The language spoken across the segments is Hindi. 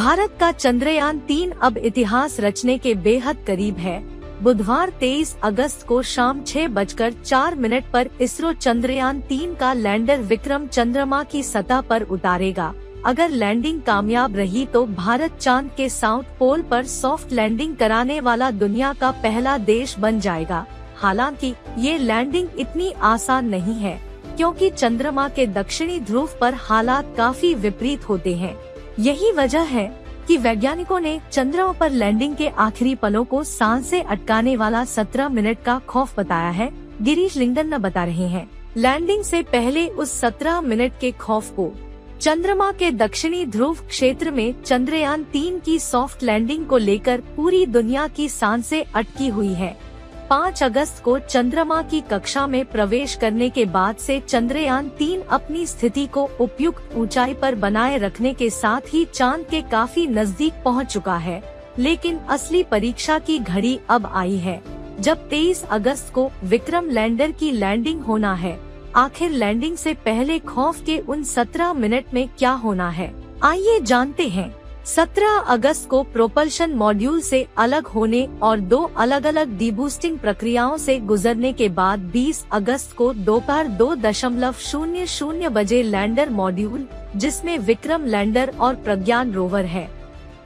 भारत का चंद्रयान 3 अब इतिहास रचने के बेहद करीब है। बुधवार 23 अगस्त को शाम 6:04 पर इसरो चंद्रयान 3 का लैंडर विक्रम चंद्रमा की सतह पर उतारेगा। अगर लैंडिंग कामयाब रही तो भारत चांद के साउथ पोल पर सॉफ्ट लैंडिंग कराने वाला दुनिया का पहला देश बन जाएगा। हालांकि ये लैंडिंग इतनी आसान नहीं है, क्योंकि चंद्रमा के दक्षिणी ध्रुव पर हालात काफी विपरीत होते हैं। यही वजह है कि वैज्ञानिकों ने चंद्रमा पर लैंडिंग के आखिरी पलों को सांसें अटकाने वाला 17 मिनट का खौफ बताया है। गिरीश लिंगडन बता रहे हैं। लैंडिंग से पहले उस 17 मिनट के खौफ को चंद्रमा के दक्षिणी ध्रुव क्षेत्र में चंद्रयान 3 की सॉफ्ट लैंडिंग को लेकर पूरी दुनिया की सांसें अटकी हुई है। 5 अगस्त को चंद्रमा की कक्षा में प्रवेश करने के बाद से चंद्रयान 3 अपनी स्थिति को उपयुक्त ऊंचाई पर बनाए रखने के साथ ही चांद के काफी नजदीक पहुंच चुका है। लेकिन असली परीक्षा की घड़ी अब आई है, जब 23 अगस्त को विक्रम लैंडर की लैंडिंग होना है। आखिर लैंडिंग से पहले खौफ के उन 17 मिनट में क्या होना है, आइए जानते हैं। 17 अगस्त को प्रोपल्शन मॉड्यूल से अलग होने और 2 अलग अलग डीबूस्टिंग प्रक्रियाओं से गुजरने के बाद 20 अगस्त को दोपहर 2:00 बजे लैंडर मॉड्यूल, जिसमें विक्रम लैंडर और प्रज्ञान रोवर है,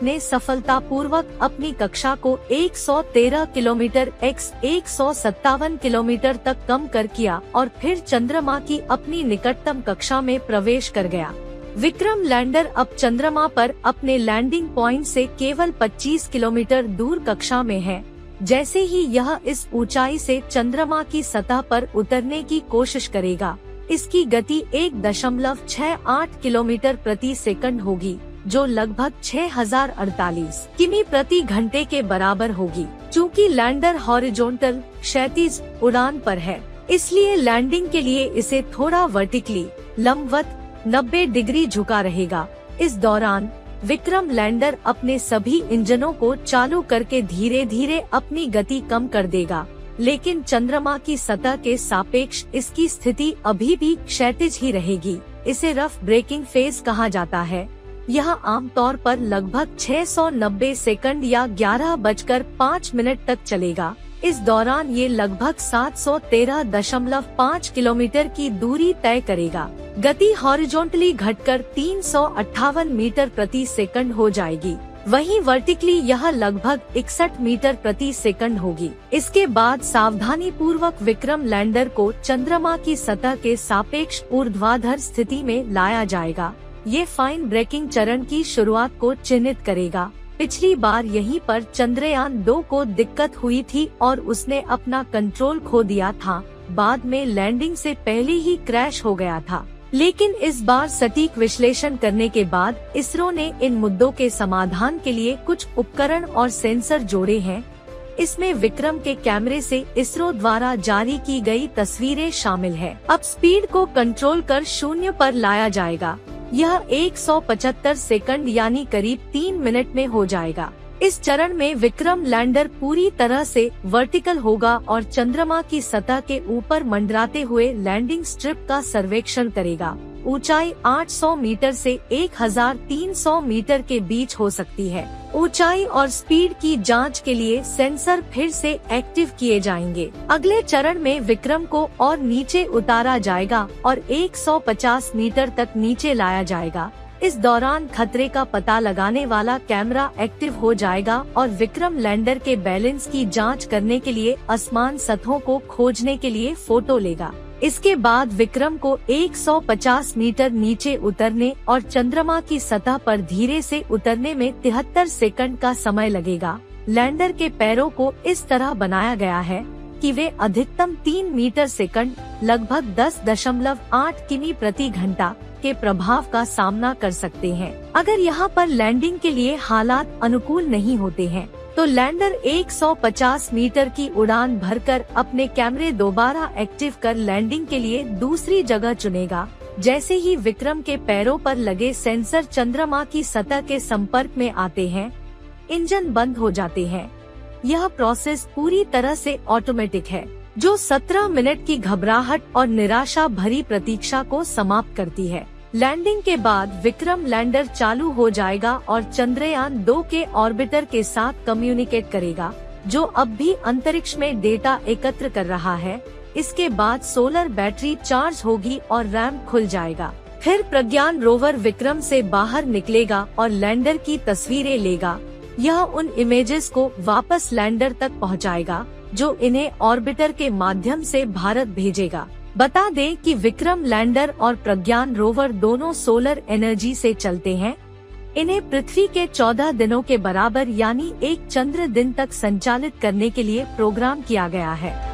ने सफलतापूर्वक अपनी कक्षा को 113 किलोमीटर x 157 किलोमीटर तक कम कर किया और फिर चंद्रमा की अपनी निकटतम कक्षा में प्रवेश कर गया। विक्रम लैंडर अब चंद्रमा पर अपने लैंडिंग पॉइंट से केवल 25 किलोमीटर दूर कक्षा में है। जैसे ही यह इस ऊंचाई से चंद्रमा की सतह पर उतरने की कोशिश करेगा, इसकी गति 1.68 किलोमीटर प्रति सेकंड होगी, जो लगभग 6048 किमी प्रति घंटे के बराबर होगी। चूँकि लैंडर हॉरिजॉन्टल क्षैतिज उड़ान पर है, इसलिए लैंडिंग के लिए इसे थोड़ा वर्टिकली लंबवत 90 डिग्री झुका रहेगा। इस दौरान विक्रम लैंडर अपने सभी इंजनों को चालू करके धीरे धीरे अपनी गति कम कर देगा, लेकिन चंद्रमा की सतह के सापेक्ष इसकी स्थिति अभी भी क्षैतिज ही रहेगी। इसे रफ ब्रेकिंग फेज कहा जाता है। यह आमतौर पर लगभग 690 सेकंड या 11:05 तक चलेगा। इस दौरान ये लगभग 713.5 किलोमीटर की दूरी तय करेगा। गति हॉरिजॉन्टली घटकर 358 मीटर प्रति सेकंड हो जाएगी, वहीं वर्टिकली यह लगभग 61 मीटर प्रति सेकंड होगी। इसके बाद सावधानी पूर्वक विक्रम लैंडर को चंद्रमा की सतह के सापेक्ष ऊर्ध्वाधर स्थिति में लाया जाएगा। ये फाइन ब्रेकिंग चरण की शुरुआत को चिन्हित करेगा। पिछली बार यहीं पर चंद्रयान 2 को दिक्कत हुई थी और उसने अपना कंट्रोल खो दिया था। बाद में लैंडिंग से पहले ही क्रैश हो गया था। लेकिन इस बार सटीक विश्लेषण करने के बाद इसरो ने इन मुद्दों के समाधान के लिए कुछ उपकरण और सेंसर जोड़े हैं। इसमें विक्रम के कैमरे से इसरो द्वारा जारी की गई तस्वीरें शामिल है। अब स्पीड को कंट्रोल कर 0 पर लाया जाएगा। यह 175 सेकंड यानी करीब 3 मिनट में हो जाएगा। इस चरण में विक्रम लैंडर पूरी तरह से वर्टिकल होगा और चंद्रमा की सतह के ऊपर मंडराते हुए लैंडिंग स्ट्रिप का सर्वेक्षण करेगा। ऊंचाई 800 मीटर से 1300 मीटर के बीच हो सकती है। ऊंचाई और स्पीड की जांच के लिए सेंसर फिर से एक्टिव किए जाएंगे। अगले चरण में विक्रम को और नीचे उतारा जाएगा और 150 मीटर तक नीचे लाया जाएगा। इस दौरान खतरे का पता लगाने वाला कैमरा एक्टिव हो जाएगा और विक्रम लैंडर के बैलेंस की जांच करने के लिए आसमान सतहों को खोजने के लिए फोटो लेगा। इसके बाद विक्रम को 150 मीटर नीचे उतरने और चंद्रमा की सतह पर धीरे से उतरने में 73 सेकंड का समय लगेगा। लैंडर के पैरों को इस तरह बनाया गया है कि वे अधिकतम 3 मीटर सेकंड लगभग 10.8 किमी प्रति घंटा के प्रभाव का सामना कर सकते हैं। अगर यहाँ पर लैंडिंग के लिए हालात अनुकूल नहीं होते हैं, तो लैंडर 150 मीटर की उड़ान भरकर अपने कैमरे दोबारा एक्टिव कर लैंडिंग के लिए दूसरी जगह चुनेगा। जैसे ही विक्रम के पैरों पर लगे सेंसर चंद्रमा की सतह के संपर्क में आते हैं, इंजन बंद हो जाते हैं। यह प्रोसेस पूरी तरह से ऑटोमेटिक है, जो 17 मिनट की घबराहट और निराशा भरी प्रतीक्षा को समाप्त करती है। लैंडिंग के बाद विक्रम लैंडर चालू हो जाएगा और चंद्रयान 2 के ऑर्बिटर के साथ कम्युनिकेट करेगा, जो अब भी अंतरिक्ष में डेटा एकत्र कर रहा है। इसके बाद सोलर बैटरी चार्ज होगी और रैम्प खुल जाएगा। फिर प्रज्ञान रोवर विक्रम से बाहर निकलेगा और लैंडर की तस्वीरें लेगा। यह उन इमेजेस को वापस लैंडर तक पहुंचाएगा, जो इन्हें ऑर्बिटर के माध्यम से भारत भेजेगा। बता दें कि विक्रम लैंडर और प्रज्ञान रोवर दोनों सोलर एनर्जी से चलते हैं। इन्हें पृथ्वी के 14 दिनों के बराबर यानी एक चंद्र दिन तक संचालित करने के लिए प्रोग्राम किया गया है।